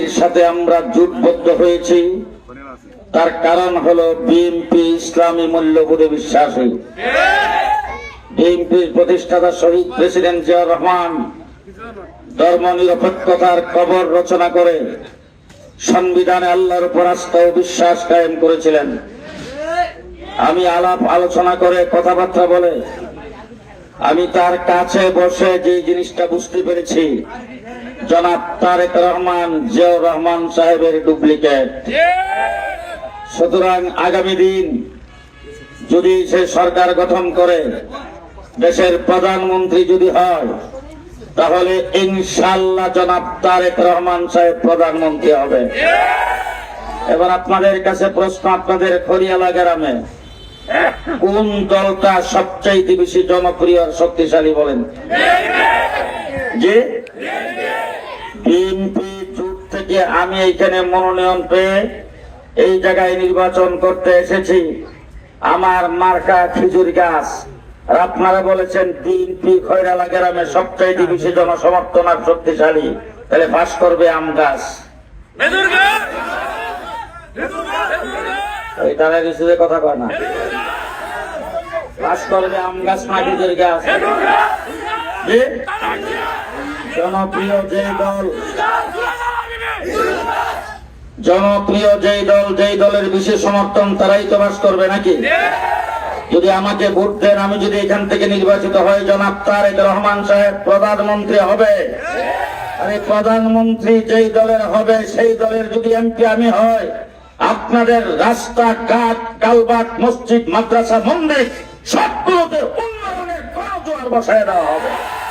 বিএনপির সাথে আমরা জোটবদ্ধ হয়েছি, তার কারণ হলো বিএনপি ইসলামী মূল্যবোধে বিশ্বাসী। বিএনপির প্রতিষ্ঠাতা শহীদ প্রেসিডেন্ট জিয়াউর রহমান ধর্মনিরপেক্ষতার কবর রচনা করে সংবিধানে আল্লাহর উপর আস্থা ও বিশ্বাস কায়েম করেছিলেন। আমি আলাপ আলোচনা করে কথাবার্তা বলে আমি তার কাছে বসে যে জিনিসটা বুঝতে পেরেছি, জনাব তারেক রহমান জিয়াউর রহমান সাহেবের ডুপ্লিকেট। সুতরাং আগামী দিন যদি সে সরকার গঠন করে, দেশের প্রধানমন্ত্রী যদি হয়, তাহলে ইনশাআল্লাহ জনাব তারেক রহমান সাহেব প্রধানমন্ত্রী হবে। এবার আপনাদের কাছে প্রশ্ন, আপনাদের খড়িয়ালা গ্রামে কোন দলটা সবচাইতে বেশি জনপ্রিয় আর শক্তিশালী বলেন? যে বিএনপি জোট থেকে আমি এইখানে মনোনয়ন পেয়ে এই জায়গায় নির্বাচন করতে এসেছি, আমার মার্কা খেজুর গাছ। আর আপনারা বলেছেন বিএনপি খয়রালা গ্রামে সবচাইতে বেশি জনসমর্থন আর শক্তিশালী, তাহলে পাস করবে আম গাছ। ওই তারা কিছুতে কথা কয় না, পাস করবে আম গাছ না খেজুর গাছ? জনপ্রিয় যেই দল, যেই দলের বিশেষ সমর্থন, তারাই তো বাস করবে নাকি? যদি আমাকে ভোট দেন, আমি যদি এখান থেকে নির্বাচিত হয়, জনাব তারেক রহমান সাহেব প্রধানমন্ত্রী হবে। আরে প্রধানমন্ত্রী যেই দলের হবে, সেই দলের যদি এমপি আমি হয়, আপনাদের রাস্তা ঘাট কালভার্ট মসজিদ মাদ্রাসা মন্দির সবগুলোতে উন্নয়নের গণজোয়ার বসায় দেওয়া হবে।